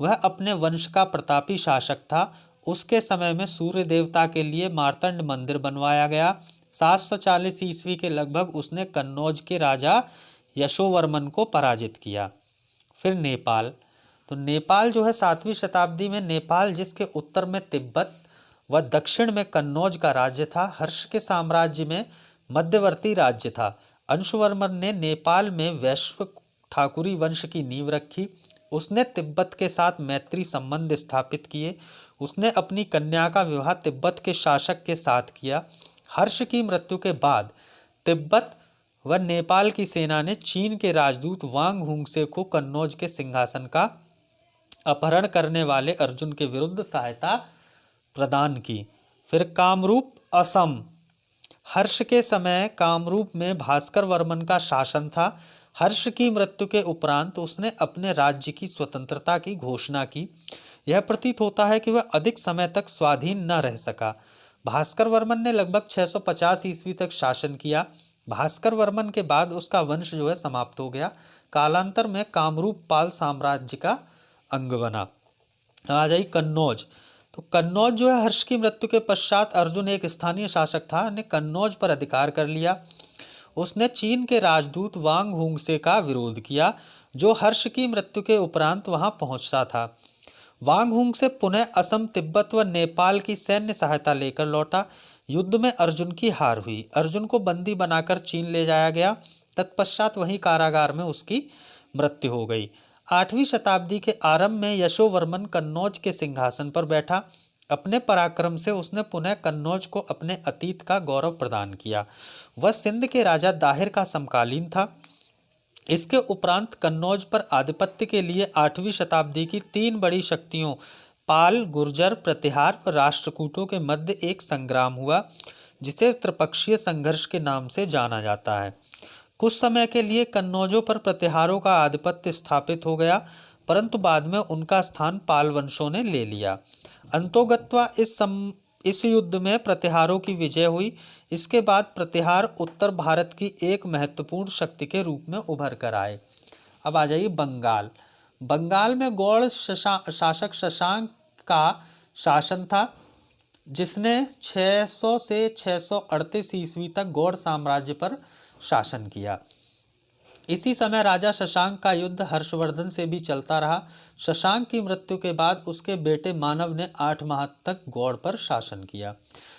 वह अपने वंश का प्रतापी शासक था। उसके समय में सूर्य देवता के लिए मार्तंड मंदिर बनवाया गया। 740 ईस्वी के लगभग उसने कन्नौज के राजा यशोवर्मन को पराजित किया। फिर नेपाल, तो नेपाल जो है 7वीं शताब्दी में, नेपाल जिसके उत्तर में तिब्बत व दक्षिण में कन्नौज का राज्य था, हर्ष के साम्राज्य में मध्यवर्ती राज्य था। अंशुवर्मन ने नेपाल में वैश्विक ठाकुरी वंश की नींव रखी। उसने तिब्बत के साथ मैत्री संबंध स्थापित किए। उसने अपनी कन्या का विवाह तिब्बत के शासक के साथ किया। हर्ष की मृत्यु के बाद तिब्बत व नेपाल की सेना ने चीन के राजदूत वांग हुंगसे को कन्नौज के सिंहासन का अपहरण करने वाले अर्जुन के विरुद्ध सहायता प्रदान की। फिर कामरूप असम, हर्ष के समय कामरूप में भास्कर वर्मन का शासन था। हर्ष की मृत्यु के उपरांत उसने अपने राज्य की स्वतंत्रता की घोषणा की। यह प्रतीत होता है कि वह अधिक समय तक स्वाधीन न रह सका। भास्कर वर्मन ने लगभग 650 ईस्वी तक शासन किया। भास्कर वर्मन के बाद उसका वंश जो है समाप्त हो गया। कालांतर में कामरूप पाल साम्राज्य का अंग बना। आ जाइए कन्नौज, तो कन्नौज जो है हर्ष की मृत्यु के पश्चात अर्जुन, एक स्थानीय शासक था, ने कन्नौज पर अधिकार कर लिया। उसने चीन के राजदूत वांग हुंगसे का विरोध किया, जो हर्ष की मृत्यु के उपरांत वहां पहुंचता था। वांग हुंगसे पुनः असम, तिब्बत व नेपाल की सैन्य सहायता लेकर लौटा। युद्ध में अर्जुन की हार हुई। अर्जुन को बंदी बनाकर चीन ले जाया गया। तत्पश्चात वहीं कारागार में उसकी मृत्यु हो गई। 8वीं शताब्दी के आरंभ में यशोवर्मन कन्नौज के सिंहासन पर बैठा। अपने पराक्रम से उसने पुनः कन्नौज को अपने अतीत का गौरव प्रदान किया। वह सिंध के राजा दाहिर का समकालीन था। इसके उपरांत कन्नौज पर आधिपत्य के लिए 8वीं शताब्दी की 3 बड़ी शक्तियों पाल, गुर्जर, प्रतिहार व राष्ट्रकूटों के मध्य एक संग्राम हुआ, जिसे त्रिपक्षीय संघर्ष के नाम से जाना जाता है। कुछ समय के लिए कन्नौजों पर प्रतिहारों का आधिपत्य स्थापित हो गया, परंतु बाद में उनका स्थान पाल वंशों ने ले लिया। अंतोगत्वा इस युद्ध में प्रतिहारों की विजय हुई। इसके बाद प्रतिहार उत्तर भारत की एक महत्वपूर्ण शक्ति के रूप में उभर कर आए। अब आ जाइए बंगाल। बंगाल में गौड़ शासक शशांक का शासन था, जिसने 600 से 638 ईस्वी तक गौड़ साम्राज्य पर शासन किया। इसी समय राजा शशांक का युद्ध हर्षवर्धन से भी चलता रहा। शशांक की मृत्यु के बाद उसके बेटे मानव ने 8 माह तक गौड़ पर शासन किया।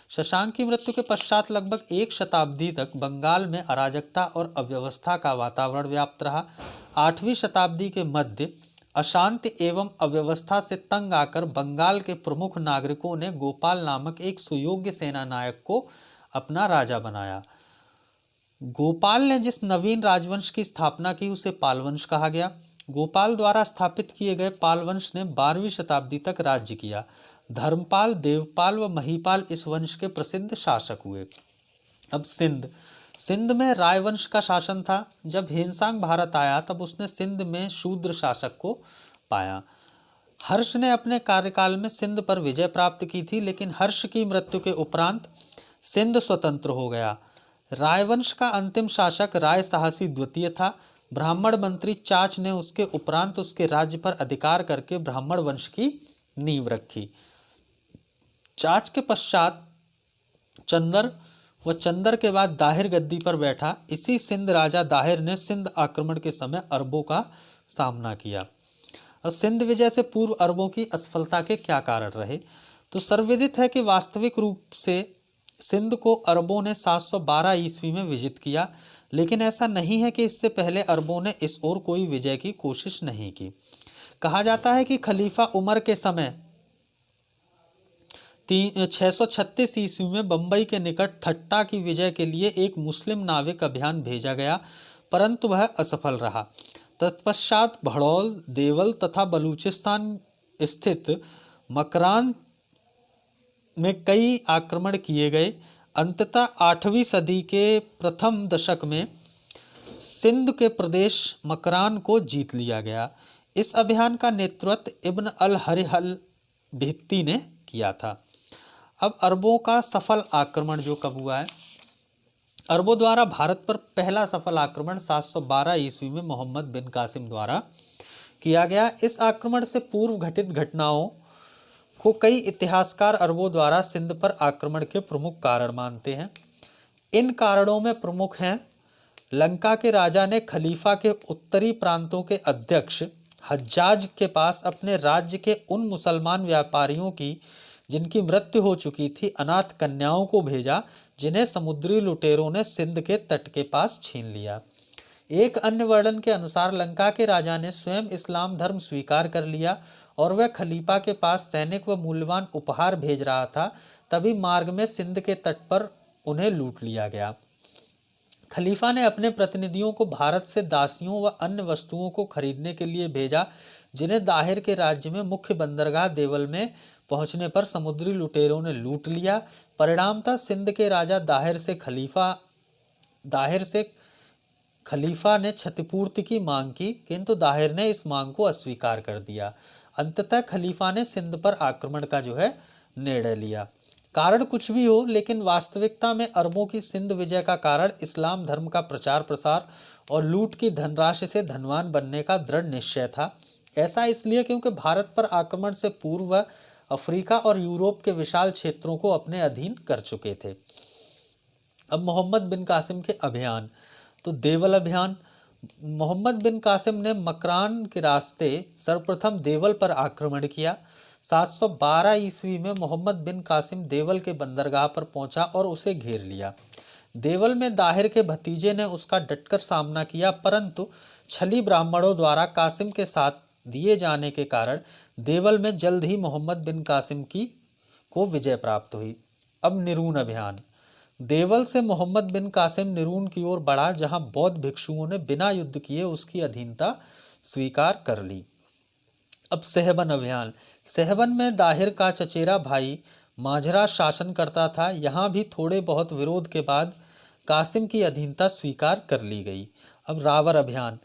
शशांक की मृत्यु के पश्चात लगभग 1 शताब्दी तक बंगाल में अराजकता और अव्यवस्था का वातावरण व्याप्त रहा। 8वीं शताब्दी के मध्य अशांति एवं अव्यवस्था से तंग आकर बंगाल के प्रमुख नागरिकों ने गोपाल नामक एक सुयोग्य सेना नायक को अपना राजा बनाया। गोपाल ने जिस नवीन राजवंश की स्थापना की उसे पालवंश कहा गया। गोपाल द्वारा स्थापित किए गए पालवंश ने 12वीं शताब्दी तक राज्य किया। धर्मपाल, देवपाल व महीपाल इस वंश के प्रसिद्ध शासक हुए। अब सिंध में रायवंश का शासन था। जब हेनसांग भारत आया तब उसने सिंध में शूद्र शासक को पाया। हर्ष ने अपने कार्यकाल में सिंध पर विजय प्राप्त की थी, लेकिन हर्ष की मृत्यु के उपरांत सिंध स्वतंत्र हो गया। रायवंश का अंतिम शासक राय साहसी द्वितीय था। ब्राह्मण मंत्री चाच ने उसके उपरांत उसके राज्य पर अधिकार करके ब्राह्मण वंश की नींव रखी। चाच के पश्चात चंदर व चंदर के बाद दाहिर गद्दी पर बैठा। इसी सिंध राजा दाहिर ने सिंध आक्रमण के समय अरबों का सामना किया। और सिंध विजय से पूर्व अरबों की असफलता के क्या कारण रहे, तो सर्वविदित है कि वास्तविक रूप से सिंध को अरबों ने 712 ईस्वी में विजित किया, लेकिन ऐसा नहीं है कि इससे पहले अरबों ने इस ओर कोई विजय की कोशिश नहीं की। कहा जाता है कि खलीफा उमर के समय 636 ईस्वी में बंबई के निकट थट्टा की विजय के लिए एक मुस्लिम नाविक अभियान भेजा गया, परंतु वह असफल रहा। तत्पश्चात भड़ौल, देवल तथा बलूचिस्तान स्थित मकरान में कई आक्रमण किए गए। अंततः 8वीं सदी के प्रथम दशक में सिंध के प्रदेश मकरान को जीत लिया गया। इस अभियान का नेतृत्व इब्न अल हरिहल भित्ती ने किया था। अब अरबों का सफल आक्रमण जो कब हुआ है, अरबों द्वारा भारत पर पहला सफल आक्रमण 712 ईस्वी में मोहम्मद बिन कासिम द्वारा किया गया। इस आक्रमण से पूर्व घटित घटनाओं को कई इतिहासकार अरबों द्वारा सिंध पर आक्रमण के प्रमुख कारण मानते हैं। इन कारणों में प्रमुख हैं, लंका के राजा ने खलीफा के उत्तरी प्रांतों के अध्यक्ष हज्जाज के पास अपने राज्य के उन मुसलमान व्यापारियों की जिनकी मृत्यु हो चुकी थी अनाथ कन्याओं को भेजा, जिन्हें समुद्री लुटेरों ने सिंध के तट के पास छीन लिया। एक अन्य वर्णन के अनुसार लंका के राजा ने स्वयं इस्लाम धर्म स्वीकार कर लिया और वह खलीफा के पास सैनिक व मूल्यवान उपहार भेज रहा था। तभी मार्ग में सिंध के तट पर उन्हें लूट लिया गया। खलीफा ने अपने प्रतिनिधियों को भारत से दासियों व अन्य वस्तुओं को खरीदने के लिए भेजा, जिन्हें दाहिर के राज्य में मुख्य बंदरगाह देवल में पहुंचने पर समुद्री लुटेरों ने लूट लिया। परिणामतः सिंध के राजा दाहिर से खलीफा ने क्षतिपूर्ति की मांग की, किंतु दाहिर ने इस मांग को अस्वीकार कर दिया। अंततः खलीफा ने सिंध पर आक्रमण का जो है निर्णय लिया। कारण कुछ भी हो, लेकिन वास्तविकता में अरबों की सिंध विजय का कारण इस्लाम धर्म का प्रचार प्रसार और लूट की धनराशि से धनवान बनने का दृढ़ निश्चय था। ऐसा इसलिए क्योंकि भारत पर आक्रमण से पूर्व अफ्रीका और यूरोप के विशाल क्षेत्रों को अपने अधीन कर चुके थे। अब मोहम्मद बिन कासिम के अभियान, तो देवल अभियान। मोहम्मद बिन कासिम ने मकरान के रास्ते सर्वप्रथम देवल पर आक्रमण किया। 712 ईस्वी में मोहम्मद बिन कासिम देवल के बंदरगाह पर पहुंचा और उसे घेर लिया। देवल में दाहिर के भतीजे ने उसका डटकर सामना किया, परंतु छली ब्राह्मणों द्वारा कासिम के साथ दिए जाने के कारण देवल में जल्द ही मोहम्मद बिन कासिम को विजय प्राप्त हुई। अब निरून अभियान। देवल से मोहम्मद बिन कासिम निरून की ओर बढ़ा, जहां बौद्ध भिक्षुओं ने बिना युद्ध किए उसकी अधीनता स्वीकार कर ली। अब सहबन अभियान। सहबन में दाहिर का चचेरा भाई माजरा शासन करता था। यहाँ भी थोड़े बहुत विरोध के बाद कासिम की अधीनता स्वीकार कर ली गई। अब रावर अभियान।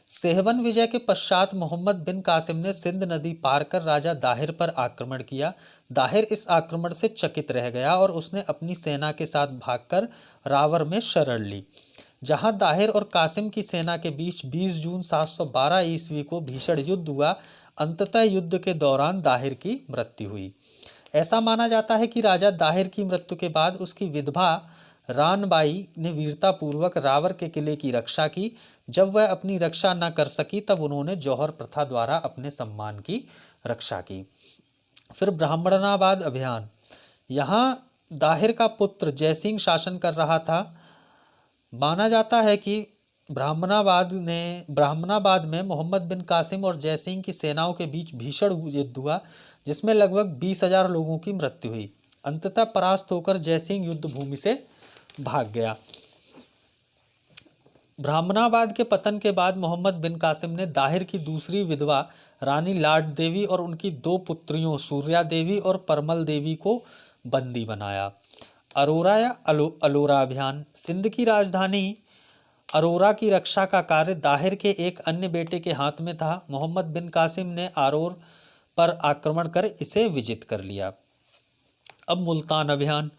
सहबन विजय के पश्चात मोहम्मद बिन कासिम ने सिंध नदी पार कर राजा दाहिर पर आक्रमण किया। दाहिर इस आक्रमण से चकित रह गया और उसने अपनी सेना के साथ भागकर रावर में शरण ली, जहां दाहिर और कासिम की सेना के बीच 20 जून 712 ईस्वी को भीषण युद्ध हुआ। अंततः युद्ध के दौरान दाहिर की मृत्यु हुई। ऐसा माना जाता है कि राजा दाहिर की मृत्यु के बाद उसकी विधवा रानबाई ने वीरतापूर्वक रावर के किले की रक्षा की। जब वह अपनी रक्षा न कर सकी, तब उन्होंने जौहर प्रथा द्वारा अपने सम्मान की रक्षा की। फिर ब्राह्मणाबाद अभियान। यहाँ दाहिर का पुत्र जयसिंह शासन कर रहा था। माना जाता है कि ब्राह्मणाबाद में मोहम्मद बिन कासिम और जयसिंह की सेनाओं के बीच भीषण युद्ध हुआ, जिसमें लगभग 20,000 लोगों की मृत्यु हुई। अंततः परास्त होकर जयसिंह युद्ध भूमि से भाग गया। ब्राह्मणाबाद के पतन के बाद मोहम्मद बिन कासिम ने दाहिर की दूसरी विधवा रानी लाड देवी और उनकी 2 पुत्रियों सूर्या देवी और परमल देवी को बंदी बनाया। अरोरा या अलोरा अभियान। सिंध की राजधानी अरोरा की रक्षा का कार्य दाहिर के एक अन्य बेटे के हाथ में था। मोहम्मद बिन कासिम ने आरोर पर आक्रमण कर इसे विजित कर लिया। अब मुल्तान अभियान।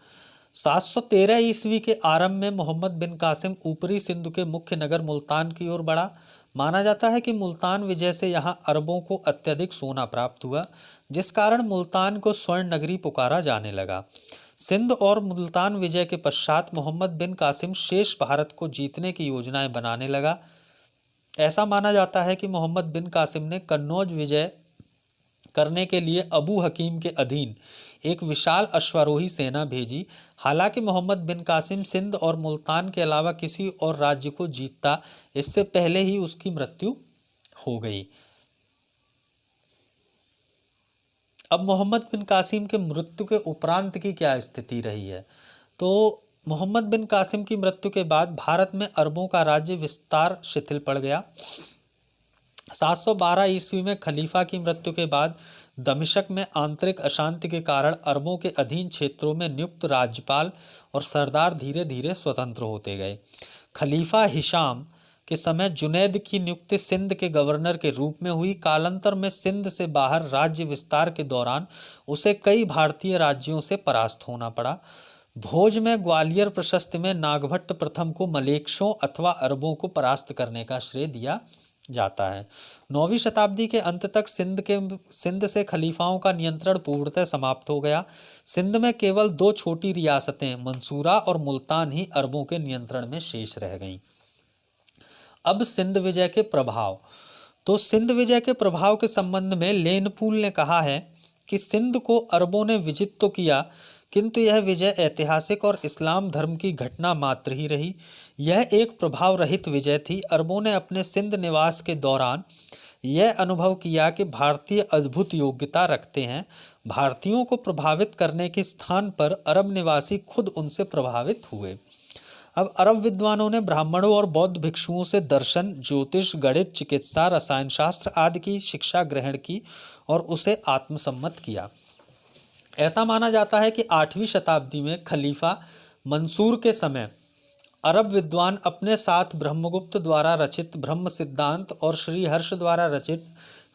713 ईस्वी के आरंभ में मोहम्मद बिन कासिम ऊपरी सिंध के मुख्य नगर मुल्तान की ओर बढ़ा। माना जाता है कि मुल्तान विजय से यहाँ अरबों को अत्यधिक सोना प्राप्त हुआ, जिस कारण मुल्तान को स्वर्ण नगरी पुकारा जाने लगा। सिंध और मुल्तान विजय के पश्चात मोहम्मद बिन कासिम शेष भारत को जीतने की योजनाएं बनाने लगा। ऐसा माना जाता है कि मोहम्मद बिन कासिम ने कन्नौज विजय करने के लिए अबू हकीम के अधीन एक विशाल अश्वारोही सेना भेजी। हालांकि मोहम्मद बिन कासिम सिंध और मुल्तान के अलावा किसी और राज्य को जीतता, इससे पहले ही उसकी मृत्यु हो गई। अब मोहम्मद बिन कासिम के मृत्यु के उपरांत की क्या स्थिति रही है, तो मोहम्मद बिन कासिम की मृत्यु के बाद भारत में अरबों का राज्य विस्तार शिथिल पड़ गया। 712 ईस्वी में खलीफा की मृत्यु के बाद दमिश्क में आंतरिक अशांति के कारण अरबों के अधीन क्षेत्रों में नियुक्त राज्यपाल और सरदार धीरे धीरे स्वतंत्र होते गए। खलीफा हिशाम के समय जुनैद की नियुक्ति सिंध के गवर्नर के रूप में हुई। कालांतर में सिंध से बाहर राज्य विस्तार के दौरान उसे कई भारतीय राज्यों से परास्त होना पड़ा। भोज में ग्वालियर प्रशस्ति में नागभट्ट प्रथम को मलेक्षों अथवा अरबों को परास्त करने का श्रेय दिया जाता है। 9वीं शताब्दी के अंत तक सिंध से खलीफाओं का नियंत्रण पूर्णतः समाप्त हो गया। सिंध में केवल 2 छोटी रियासतें मंसूरा और मुल्तान ही अरबों के नियंत्रण में शेष रह गईं। अब सिंध विजय के प्रभाव। तो सिंध विजय के प्रभाव के संबंध में लेनपूल ने कहा है कि सिंध को अरबों ने विजित तो किया, किंतु यह विजय ऐतिहासिक और इस्लाम धर्म की घटना मात्र ही रही। यह एक प्रभाव रहित विजय थी। अरबों ने अपने सिंध निवास के दौरान यह अनुभव किया कि भारतीय अद्भुत योग्यता रखते हैं। भारतीयों को प्रभावित करने के स्थान पर अरब निवासी खुद उनसे प्रभावित हुए। अब अरब विद्वानों ने ब्राह्मणों और बौद्ध भिक्षुओं से दर्शन, ज्योतिष, गणित, चिकित्सा, रसायन शास्त्र आदि की शिक्षा ग्रहण की और उसे आत्मसम्मत किया। ऐसा माना जाता है कि 8वीं शताब्दी में खलीफा मंसूर के समय अरब विद्वान अपने साथ ब्रह्मगुप्त द्वारा रचित ब्रह्म सिद्धांत और श्री हर्ष द्वारा रचित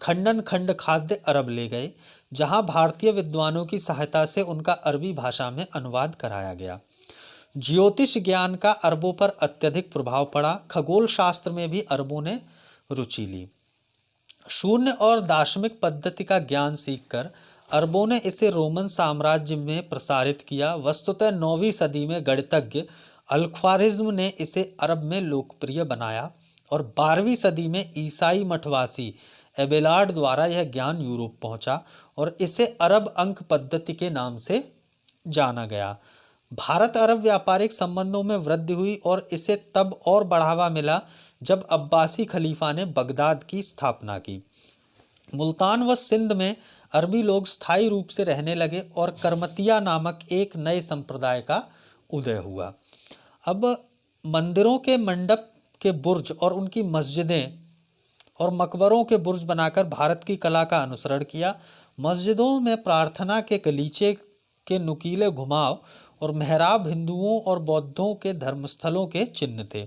खंडन खंड खाद्य अरब ले गए, जहां भारतीय विद्वानों की सहायता से उनका अरबी भाषा में अनुवाद कराया गया। ज्योतिष ज्ञान का अरबों पर अत्यधिक प्रभाव पड़ा। खगोल शास्त्र में भी अरबों ने रुचि ली। शून्य और दार्शनिक पद्धति का ज्ञान सीखकर अरबों ने इसे रोमन साम्राज्य में प्रसारित किया। वस्तुतः 9वीं सदी में गणितज्ञ अल-ख्वारिज्म ने इसे अरब में लोकप्रिय बनाया और 12वीं सदी में ईसाई मठवासी एबेलार्ड द्वारा यह ज्ञान यूरोप पहुंचा और इसे अरब अंक पद्धति के नाम से जाना गया। भारत अरब व्यापारिक संबंधों में वृद्धि हुई और इसे तब और बढ़ावा मिला जब अब्बासी खलीफा ने बगदाद की स्थापना की। मुल्तान व सिंध में अरबी लोग स्थायी रूप से रहने लगे और करमतिया नामक एक नए संप्रदाय का उदय हुआ। अब मंदिरों के मंडप के बुर्ज और उनकी मस्जिदें और मकबरों के बुर्ज बनाकर भारत की कला का अनुसरण किया। मस्जिदों में प्रार्थना के गलीचे के नुकीले घुमाव और मेहराब हिंदुओं और बौद्धों के धर्मस्थलों के चिन्ह थे।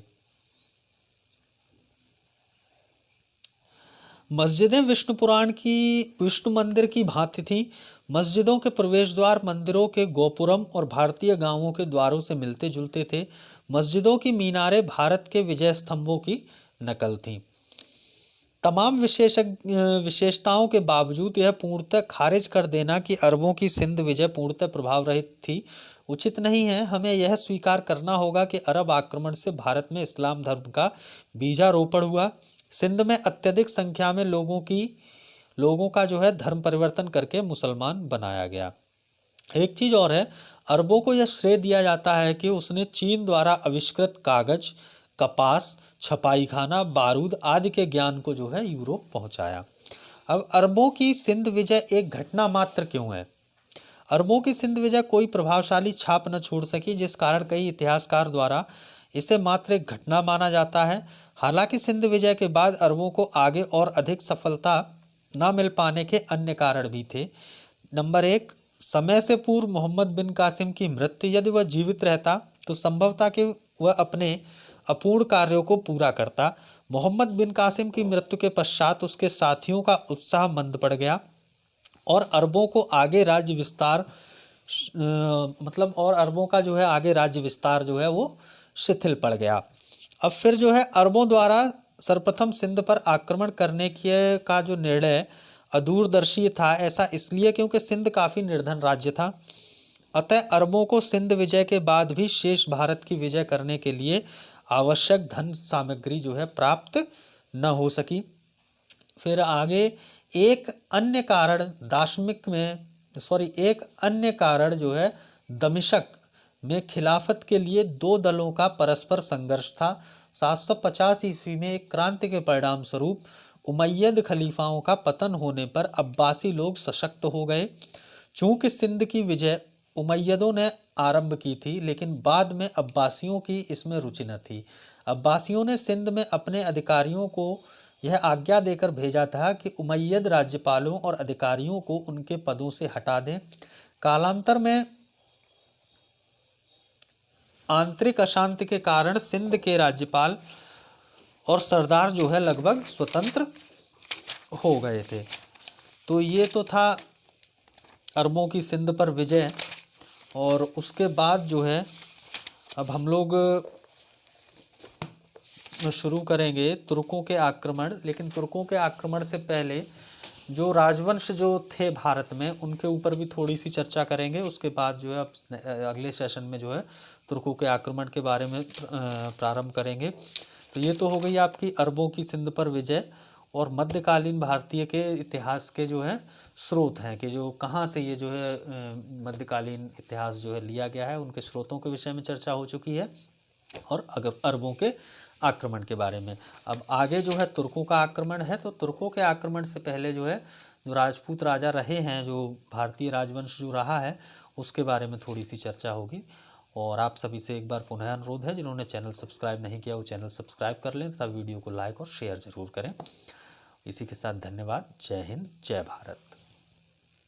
मस्जिदें विष्णु मंदिर की भांति थी। मस्जिदों के प्रवेश द्वार मंदिरों के गोपुरम और भारतीय गांवों के द्वारों से मिलते जुलते थे। मस्जिदों की मीनारें भारत के विजय स्तंभों की नकल थीं। तमाम विशेषताओं के बावजूद यह पूर्णतः खारिज कर देना कि अरबों की सिंध विजय पूर्णतः प्रभाव रहित थी उचित नहीं है। हमें यह स्वीकार करना होगा कि अरब आक्रमण से भारत में इस्लाम धर्म का बीजारोपण हुआ। सिंध में अत्यधिक संख्या में लोगों का जो है धर्म परिवर्तन करके मुसलमान बनाया गया। एक चीज और है, अरबों को यह श्रेय दिया जाता है कि उसने चीन द्वारा आविष्कृत कागज, कपास, छपाई खाना, बारूद आदि के ज्ञान को जो है यूरोप पहुंचाया। अब अरबों की सिंध विजय एक घटना मात्र क्यों है? अरबों की सिंध विजय कोई प्रभावशाली छाप न छोड़ सकी, जिस कारण कई इतिहासकार द्वारा इसे मात्र एक घटना माना जाता है। हालांकि सिंध विजय के बाद अरबों को आगे और अधिक सफलता न मिल पाने के अन्य कारण भी थे। नंबर 1, समय से पूर्व मोहम्मद बिन कासिम की मृत्यु। यदि वह जीवित रहता तो संभव था कि वह अपने अपूर्ण कार्यों को पूरा करता। मोहम्मद बिन कासिम की मृत्यु के पश्चात उसके साथियों का उत्साह मंद पड़ गया और अरबों को आगे राज्य विस्तार अरबों का जो है आगे राज्य विस्तार जो है वो शिथिल पड़ गया। अब फिर जो है अरबों द्वारा सर्वप्रथम सिंध पर आक्रमण करने का जो निर्णय अदूरदर्शी था। ऐसा इसलिए क्योंकि सिंध काफ़ी निर्धन राज्य था। अतः अरबों को सिंध विजय के बाद भी शेष भारत की विजय करने के लिए आवश्यक धन सामग्री जो है प्राप्त न हो सकी। फिर आगे एक अन्य कारण जो है दमिश्क में खिलाफत के लिए 2 दलों का परस्पर संघर्ष था। 750 ईस्वी में एक क्रांति के परिणाम स्वरूप उमैयद खलीफाओं का पतन होने पर अब्बासी लोग सशक्त हो गए। चूंकि सिंध की विजय उमैयदों ने आरंभ की थी, लेकिन बाद में अब्बासियों की इसमें रुचि न थी। अब्बासियों ने सिंध में अपने अधिकारियों को यह आज्ञा देकर भेजा था कि उमैयद राज्यपालों और अधिकारियों को उनके पदों से हटा दें। कालांतर में आंतरिक अशांति के कारण सिंध के राज्यपाल और सरदार जो है लगभग स्वतंत्र हो गए थे। तो ये तो था अरबों की सिंध पर विजय। और उसके बाद जो है अब हम लोग शुरू करेंगे तुर्कों के आक्रमण। लेकिन तुर्कों के आक्रमण से पहले जो राजवंश जो थे भारत में उनके ऊपर भी थोड़ी सी चर्चा करेंगे। उसके बाद जो है अब अगले सेशन में जो है तुर्कों के आक्रमण के बारे में प्रारंभ करेंगे। तो ये तो हो गई आपकी अरबों की सिंध पर विजय और मध्यकालीन भारतीय के इतिहास के जो है स्रोत हैं कि जो कहाँ से ये जो है मध्यकालीन इतिहास जो है लिया गया है, उनके स्रोतों के विषय में चर्चा हो चुकी है और अरबों के आक्रमण के बारे में। अब आगे जो है तुर्कों का आक्रमण है। तो तुर्कों के आक्रमण से पहले जो है जो राजपूत राजा रहे हैं, जो भारतीय राजवंश जो रहा है, उसके बारे में थोड़ी सी चर्चा होगी। और आप सभी से एक बार पुनः अनुरोध है, जिन्होंने चैनल सब्सक्राइब नहीं किया वो चैनल सब्सक्राइब कर लें तथा वीडियो को लाइक और शेयर ज़रूर करें। इसी के साथ धन्यवाद। जय हिंद, जय भारत।